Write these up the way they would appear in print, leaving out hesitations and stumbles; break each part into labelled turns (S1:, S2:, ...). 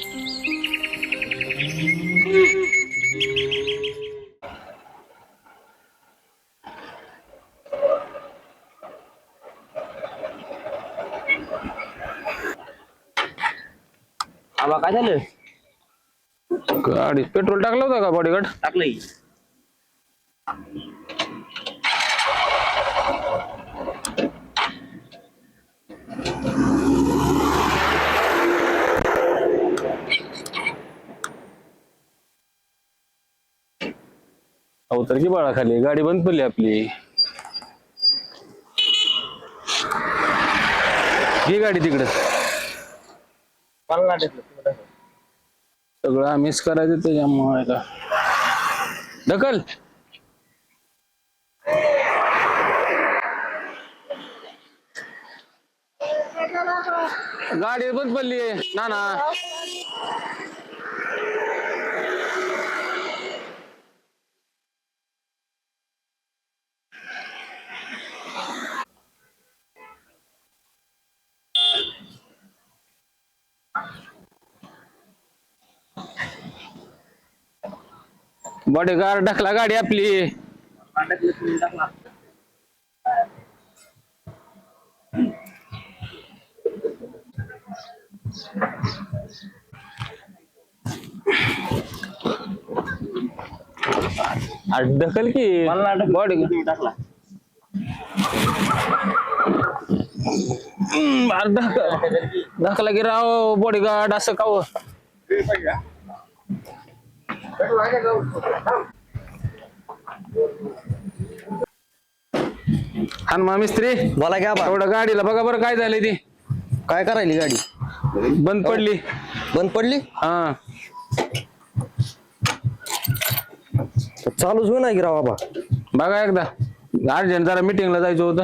S1: आबा काय झालं?
S2: गाडी पेट्रोल टाकलं होतं का बॉडीगार्ड?
S1: टाकलंय.
S2: अवतर की बाळा खाली गाडी बंद पडली आपली. घे गाडी तिकडं. सगळं आम्हीच करायचं त्याच्यामुळे ढकल. गाडी बंद पडली ना ना. बॉडीगार्ड ढकला गाडी आपली. ढकल की बॉडी
S1: टाकला.
S2: ढकला की राव बॉडीगार्ड असं का? हनुमा मिस्त्री
S1: बोला घ्या.
S2: एवढं गाडीला बघा बरं काय झालंय ती.
S1: काय करायली गाडी?
S2: बंद पडली.
S1: बंद पडली?
S2: हा
S1: चालूच होईना की राव बाबा.
S2: बघा एकदा अर्जंट जरा मीटिंगला जायचं होतं.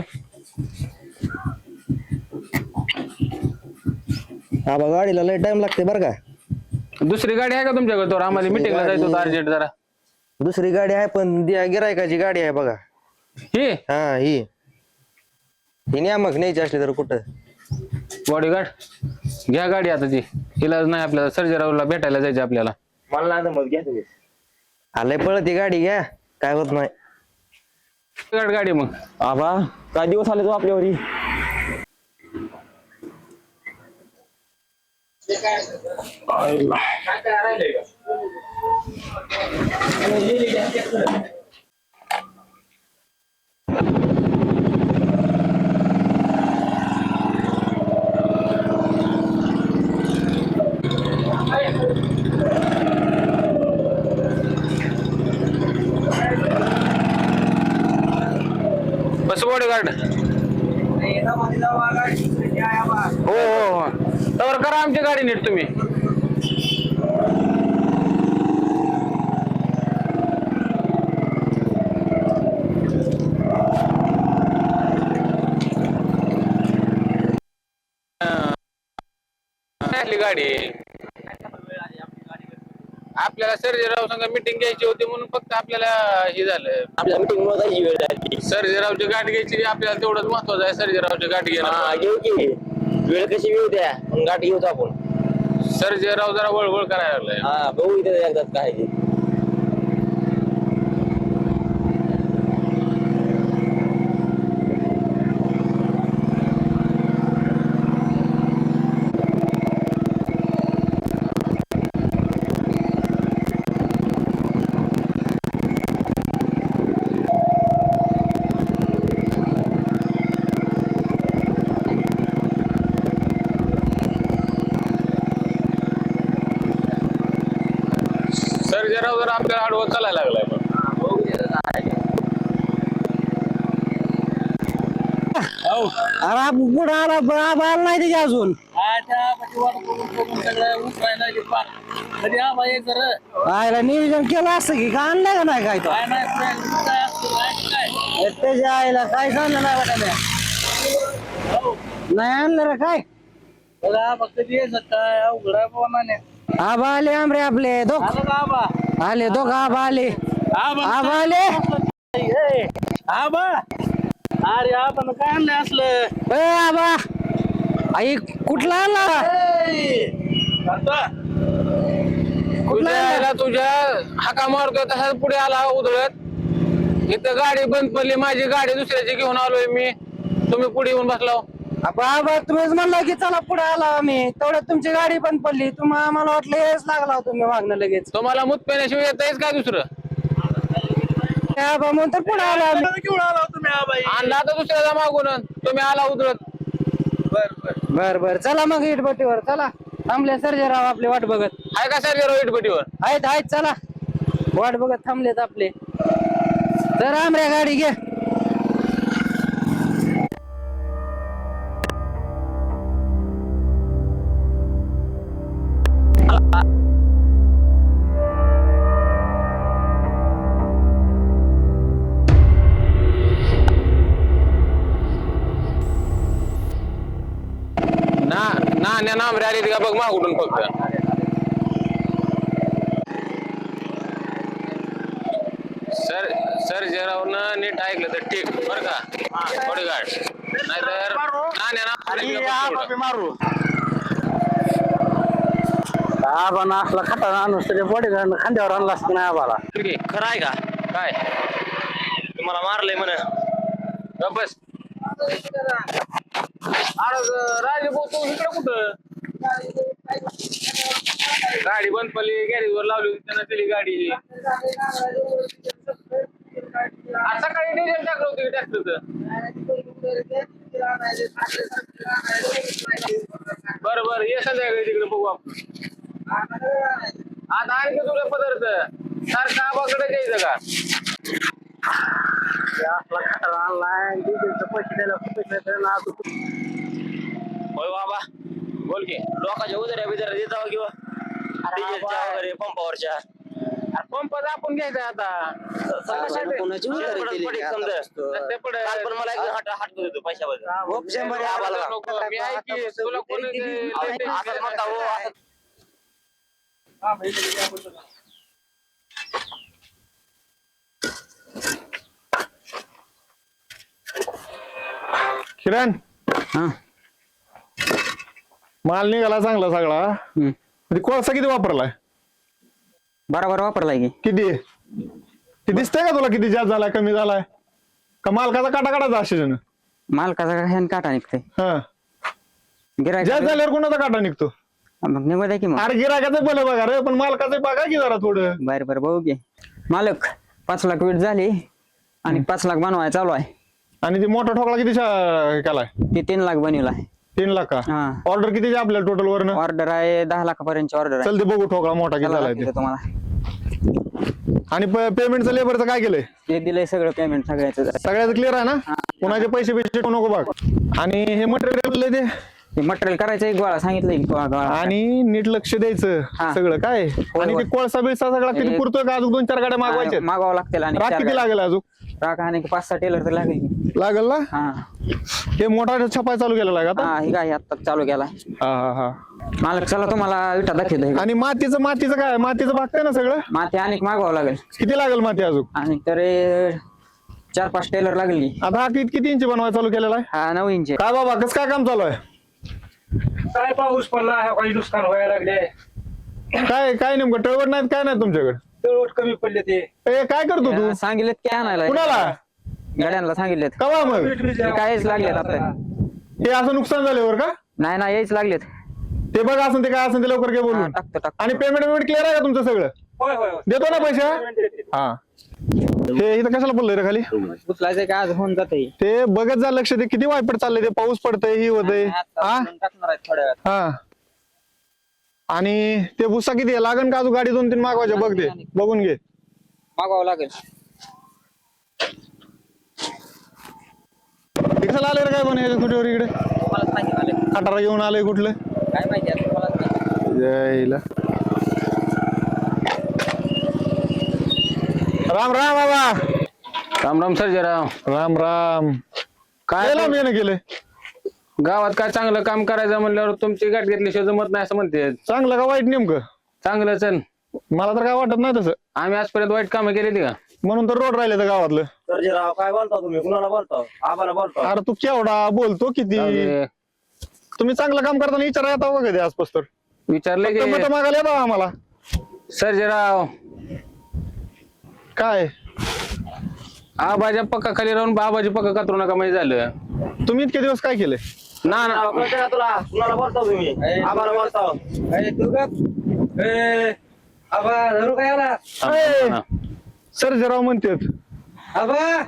S1: आबा गाडीला लय टाइम लागते बरं का.
S2: दुसरी गाडी आहे का तुमच्याकडे? तर आम्हाला मीटिंगला जायचं होतं अर्जंट जरा.
S1: दुसरी गाडी आहे पण गिरायकाची गाडी आहे बघा.
S2: ही
S1: हा ही मग न्यायची असली तर कुठं.
S2: बॉडीगार्ड घ्या गाडी आता. ती इलाज नाही आपल्याला. सर्जेरावला भेटायला जायचं आपल्याला.
S1: मला ना मग घ्या तुम्ही. आलंय पळती गाडी घ्या. काय होत नाही.
S2: गाडी मग
S1: आबा काय दिवस आले तो आपल्यावरी.
S2: बस बॉडीगार्ड. हो हो तर करा आमची गाडी नीट तुम्ही. गाडी आपल्याला सर्जेराव संग मीटिंग घ्यायची होती म्हणून फक्त आपल्याला हे झालं.
S1: आपल्या मीटिंग मध्ये वेळ झाली.
S2: सर्जेरावची गाठ घ्यायची आपल्याला तेवढंच महत्वाचं आहे. सर्जेरावची गाठ घेणं.
S1: घेऊ की वेळ कशी येऊ द्या मग गाठी घेऊ आपण.
S2: सर्जेराव जरा वळवळ करायला लागलाय.
S1: हा बघू इथे एकदाच काय ते.
S2: सर्जेराव जरा आपल्याला आडवं चालायला लागलाय.
S1: अरे कुठं आला नाही त्याच्या अजून. आयला नियोजन केलं असतं की का आणलं का नाही काय तो. त्याच्या आईला काय सांगलं नाही वाटायला. नाही आणलं रे काय.
S3: फक्त काय अवघड
S1: आबा आले आमरे आपले दोघ आले. दोघ आबा आले. आबा आले.
S3: आबा अरे आपण काय आणलं असलं.
S1: आबा आई कुठला आला.
S2: तुझ्या तुझ्या हाका मारतोय तसाच पुढे आला उधळत. इथं गाडी बंद पडली, माझी गाडी दुसऱ्याची घेऊन आलोय मी, तुम्ही पुढे येऊन बसलाव.
S1: बाबा तुम्हीच म्हणला की चला पुढे आला आम्ही, तेवढ्यात तुमची गाडी पण पडली. तुम्हाला आम्हाला वाटलं यायच लागला तुम्ही मागणं लगेच.
S2: तुम्हाला मूत पेण्याशिवाय येतायच काय दुसरं?
S1: आबा म्हणून तर पुढे आला आम्ही.
S3: घेऊन आला तुम्ही आबाई.
S2: आणला आता दुसऱ्याचा मागून, तुम्ही आला उधळत.
S1: बर बर चला मग इटभट्टीवर चला. थांबले सर्जेराव आपली वाट बघत.
S2: आहे का सर इटभट्टीवर?
S1: आहेत चला, वाट बघत थांबलेत आपले. तर आमऱ्या गाडी घे.
S2: ना नाम आली का बघ मागून फक्त. सर जरावनं नीट ऐकलं तर ठीक बरं का, बॉडीगार्ड. नाहीतर
S3: मारू
S1: आबा ना असला खाता आणूस तरी बॉडीगार्ड खांद्यावर आणला असतं नाही आबाला.
S3: खरं आहे का?
S2: काय
S3: तुम्हाला मारलंय म्हण.
S2: बस. राजे भाऊ तू इकडे कुठं? गाडी बंद पडली, गॅरेजवर लावली होती त्यानं दिली गाडी. आज सकाळी डिझेल टाकलं होती ट्रॅक्टरचं. बरं ये संध्याकाळी तिकडे बघू आपण. आता आणखी तुला पदार्थ सारखा आबाकडे द्यायचं का?
S3: होय बाबा,
S2: बोल की.
S3: लोकांच्या उदऱ्या बिदऱ्या देत जावं किंवा डिझेलच्या वगैरे पंपावरच्या.
S2: पंप आपण घ्यायचा आता.
S1: कोणाची उधारी केली
S3: पडीक समजा. काल पण मला एकदम हात होतो पैशाबद्दल.
S2: मी ऐकी तुला कोणी
S3: असं म्हणता हो, असं.
S4: किरण
S1: हा
S4: माल निघाला चांगला सगळा. म्हणजे कोळसा किती वापरलाय?
S1: बरोबर वापरलाय की.
S4: किती ते दिसतंय का तुला किती जास्त झालाय कमी झालाय का? मालकाचा काटा काढायचा असेल.
S1: मालकाचा ह्यान काटा निघतोय.
S4: हा
S1: गिरायक
S4: जास्त झाल्यावर कोणाचा काटा निघतो?
S1: मग निघू द्या की मग.
S4: अरे गिरायकाचं भलं बघा रे, पण मालकाचं बघा की जरा थोडं.
S1: बर बघू की. मालक 5 लाख वीट झाली आणि 5 लाख बनवाय चालू आहे.
S4: आणि ते मोठा ठोकळा किती केलाय?
S1: ती 3 लाख बनवलाय.
S4: 3 लाख का?
S1: हा.
S4: ऑर्डर किती आपल्याला टोटल वरनं?
S1: ऑर्डर आहे 10 लाखापर्यंतची ऑर्डर आहे.
S4: चल ते बघू ठोकळा मोठा किती झालाय ते.
S1: दाखवतो तुम्हाला.
S4: आणि पेमेंटचं लेबरचं काय केलंय?
S1: ते दिलंय सगळं पेमेंट सगळ्याचं.
S4: सगळ्याचं क्लिअर आहे ना? कोणाचे पैसे नको बघ. आणि हे मटेरियल
S1: ते मटेरियल करायचं एक गोळा सांगितलंय की गोळा.
S4: आणि नीट लक्ष द्यायचं
S1: हा.
S4: सगळं काय. आणि ते कोळसा बिळसा सगळा किती पुरतोय का? अजून 2-4 गाड्या मागवायच्या.
S1: मागवावं लागतील. आणि
S4: राख किती लागेल अजून?
S1: राख आणि 5-6 टेलर तर लागेल.
S4: लागेल ना?
S1: हा
S4: हे मोठा छपाय चालू केलेला आहे का आता?
S1: हा ही काय आता चालू केला.
S4: हा हा हा.
S1: मालक चला तुम्हाला विटा दाखवतोय.
S4: आणि मातीचं काय? मातीचं भागतंय ना सगळं?
S1: माती आणि मागवावं लागेल.
S4: किती लागेल माती अजून?
S1: आणि तर 4-5 टेलर लागली.
S4: आता हा किती इंच बनवायला चालू केलेला आहे?
S1: हा 9 इंच.
S4: काय बाबा कसं काय काम चालू आहे?
S5: काय पाऊस पडला, काही नुकसान व्हायला लागले.
S4: काय नेमकं टळवट नाही काय नाही तुमच्याकडे?
S5: तळवट कमी पडले ते.
S4: काय करतो तू?
S1: सांगितलेत की आणायला.
S4: कुणाला?
S1: गाड्यांना सांगितलेत.
S4: कवा मग
S1: कायच लागलेत आता.
S4: हे असं नुकसान झाल्यावर का?
S1: नाही यायच लागलेत.
S4: ते बघा असं ते काय असं ते लवकर घे बोलून.
S1: टाकतो.
S4: आणि पेमेंट क्लिअर आहे का तुमचं सगळं?
S5: होय होय होय.
S4: देतो ना पैसे? हा. हे इथं कशाला बोललोय रे खाली?
S1: उचलायचं काय आज होऊन जाते.
S4: ते बघत जा, लक्ष दे. किती वायपट चाललंय ते. पाऊस पडतंय ही होतंय. हा
S1: टाकणार आहे थोड्या वेळात.
S4: हा. आणि ते भुसा किती आहे? लागन का अजून? गाडी 2-3 मागवायच्या बघ, ते बघून घे.
S1: मागवावं लागेल.
S4: कशाला आले रे काय पण ह्याच्या कुठेवर इकडे?
S1: मलाच माहिती मालक.
S4: खटारा घेऊन आलंय कुठलं?
S1: काय माहिती आता मलाच माहिती.
S4: जयला राम राम बाबा.
S2: राम राम सर्जेराव.
S4: राम राम.
S2: काय
S4: लांब येणं केलंय?
S2: गावात काय चांगलं काम करायचं म्हणल्यावर तुमची गाठ घेतल्याशिवाय जमत नाही असं म्हणते.
S4: चांगलं का वाईट नेमकं?
S2: चांगलं चल.
S4: मला तर काय वाटत नाही तसं.
S2: आम्ही आजपर्यंत वाईट कामं केली का?
S4: म्हणून तर रोड राहिले तर गावातलं.
S3: सर्जेराव काय बोलता तुम्ही? कुणाला बोलता? आबाला बोलता?
S4: अरे तू केवढा बोलतो किती? तुम्ही चांगलं काम करताना विचारा येता बघ कधी आजपास तर.
S2: विचारलं की
S4: मत मागायला येतो आम्हाला.
S2: सर्जेराव
S4: काय
S2: आबाच्या पक्का खाली राहून बाबाची पक्का कातरू नका म्हणजे झालं.
S4: तुम्ही इतके दिवस काय केले?
S2: ना ना
S3: कळतं का तुला? कुणाला बोलताव तुम्ही? आम्हाला बोलताव.
S5: तू का आबा धरू काय आला
S2: ना.
S4: सर्जेराव म्हणतात.
S5: आबा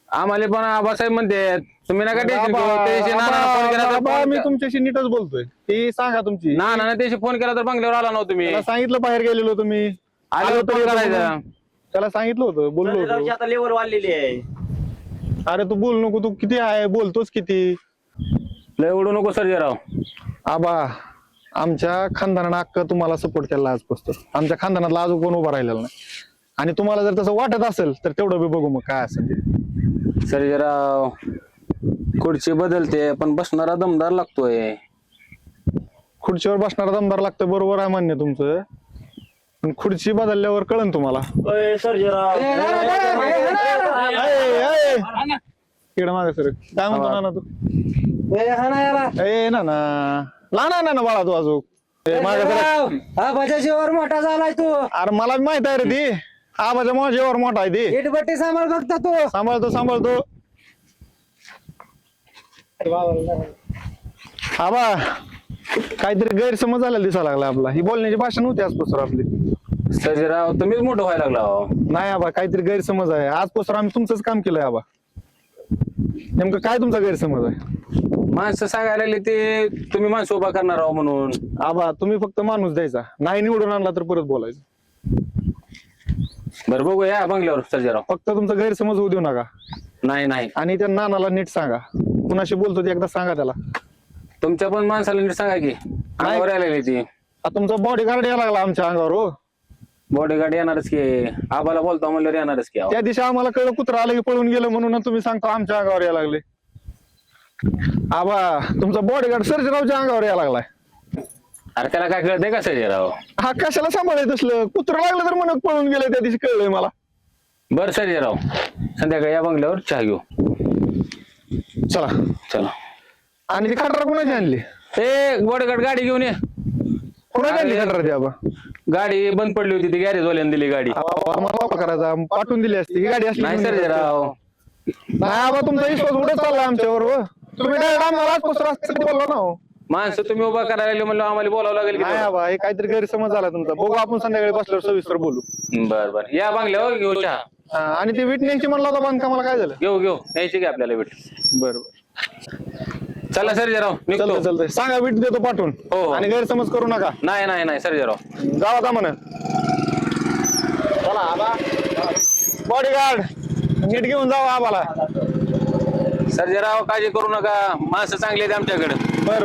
S2: आम्हाला पण आबासाहेब म्हणते तुम्ही नका टेन्शन घेऊ. त्याशी नानाला फोन केला तर
S4: बाबा, मी
S2: फोन-
S4: तुमच्याशी नीटच बोलतोय. ती सांगा तुमची.
S2: नानाने त्याशी फोन केला तर बंगल्यावर आला नव्हता तुम्ही.
S4: त्याला सांगितलं बाहेर गेलेलो तुम्ही.
S2: आलो
S4: आलो
S2: तर
S4: तरी
S2: करायचं.
S4: त्याला सांगितलं होतं, बोललो
S3: सर्जेरावची
S4: होतो.
S3: आता लेवल वाढलेली आहे.
S4: अरे तू बोल नको, तू किती आहे बोलतोस किती.
S2: लय उडू नको सर्जेराव.
S4: आबा आमच्या खानदानानं अक्क तुम्हाला सपोर्ट केला आजपासून. आमच्या खानदानातला अजून कोण उभा राहिलेला नाही. आणि तुम्हाला जर तसं वाटत असेल तर तेवढं बी बघू मग काय असेल ते.
S2: सर्जेराव खुर्ची बदलते पण बसणारा दमदार लागतोय.
S4: खुर्चीवर बसणारा दमदार लागतं, बरोबर आहे मान्य तुमचं. पण खुर्ची बदलल्यावर कळन तुम्हाला.
S3: ओय, सर्जेराव.
S4: इकडे मागे सर काय म्हणतो नाना तू? ए ना लहान आहे ना बाळा तू अजून. ए, मागे सर.
S1: आबाच्या जीवावर मोठा झालाय तू.
S4: अरे मला बी माहित आहे रे ती. आबाच्या माझ्यावर मोठा आहे ती.
S1: इटबट्टी सांभाळ फक्त तू.
S4: सांभाळतो आबा. काहीतरी गैरसमज झालेला दिसायला लागला आपला. ही बोलण्याची भाषा नव्हती आजपासून आपली.
S2: सर्जेराव तुम्हीच मोठं व्हायला लागला हो.
S4: नाही आबा, काहीतरी गैरसमज आहे. आजपासून आम्ही तुमचंच काम केलंय आबा. नेमकं काय तुमचा गैरसमज आहे?
S2: माणसं सांगायला लागली ते तुम्ही माणसं उभा करणार आहो म्हणून.
S4: आबा तुम्ही फक्त माणूस द्यायचा, नाही निवडून आणला तर परत बोलायचं.
S2: बरं बघू या बंगल्यावर सर्जेराव.
S4: फक्त तुमचा गैरसमज होऊ देऊ नका.
S2: नाही नाही
S4: आणि त्या नानाला नीट सांगा, कुणाशी बोलतो ते एकदा सांगा त्याला.
S2: तुमच्या पण माणसाला नीट सांगा की अंगावर यायला लागली ती.
S4: आता तुमचा बॉडीगार्ड यायला लागला आमच्या अंगावर हो.
S2: बॉडीगार्ड येणारच की. आबाला बोलतो म्हणल्यावर येणारच की अहो.
S4: त्या दिवशी आम्हाला कळलं कुत्रा आलं की पळून गेलं म्हणून तुम्ही सांगता आमच्या अंगावर यायला लागले. आबा तुमचा बॉडीगार्ड सर्जेरावच्या अंगावर यायला लागलाय.
S2: अरे त्याला काय कळतंय का सर्जेराव?
S4: हा कशाला सांभाळायचं असलं? कुत्रा लागलं तर म्हणत पळून गेलं, त्या दिवशी कळलंय मला.
S2: बरं सर्जेराव संध्याकाळी या बंगल्यावर चहा घेऊ.
S4: चला.
S2: चला.
S4: आणि ती खटरा कुणाची आणली?
S2: ए बॉडीगार्ड गाडी घेऊन ये.
S4: कुणाची आणली खटरा ती आबा?
S2: गाडी बंद पडली होती ती गॅरेजवाल्याने दिली गाडी.
S4: आम्हाला वापर करायचा, पाठवून दिली असती ही गाडी असली.
S2: नाही सर्जेराव
S4: नाही आबा, तुमचा विश्वास कुठे चालला आमच्यावर हो? तुम्ही डायरेक्ट आम्हाला आजपासून रस्त्यात बोलला ना हो.
S2: माणसं तुम्ही उभा करायला लागले म्हणलं आम्हाला बोलावं लागेल की
S4: नाही आबा, हे काहीतरी गैरसमज झाला तुमचा. बघू आपण संध्याकाळी बसल्यावर सविस्तर बोलू.
S2: बर बर या बंगल्यावर घेऊ चहा.
S4: हा, आणि ते विटण्याची म्हणला होता बांधकामाला काय झालं?
S2: घेऊ न्यायची की आपल्याला भेट.
S4: बरोबर.
S2: चला सर्जेराव निघतो.
S4: चालतंय सांगा, वीट देतो पाठवून.
S2: हो.
S4: आणि गैरसमज करू नका.
S2: नाही सर्जेराव.
S4: जावा का म्हण. चला आबा, बॉडीगार्ड नीट घेऊन जावा आबाला.
S2: सर्जेराव काळजी करू नका, माणसं चांगली आहेत आमच्याकडे.
S4: बर.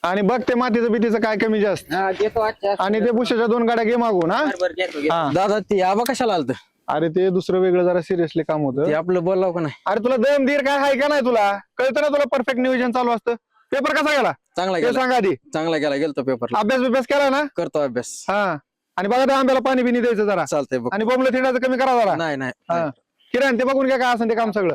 S4: आणि बघ ते मातीचं भीतीचं काय कमी जास्त. आणि ते बुशाच्या 2 गाड्या घे मागून. हा
S6: दादा ते आबा कशाला आलत?
S4: अरे ते दुसरं वेगळं जरा सिरियसली काम होतं.
S6: ते आपलं बोलाव का नाही?
S4: अरे तुला दम धीर काय आहे का नाही? तुला कळतं ना? तुला परफेक्ट नियोजन चालू असतं. पेपर कसा गेला
S6: चांगला
S4: ते
S6: गेला,
S4: सांगा आधी.
S6: चांगला गेला. गेलतो पेपरला,
S4: अभ्यास केला ना?
S6: करतो अभ्यास.
S4: हा. आणि बघा त्या आंब्याला पाणी बिनी द्यायचं जरा.
S6: चालतंय बघ.
S4: आणि बोंबलं थिंडाचं कमी करा जरा.
S6: नाही
S4: हा. किरण ते बघून घ्या काय असं ते काम सगळं.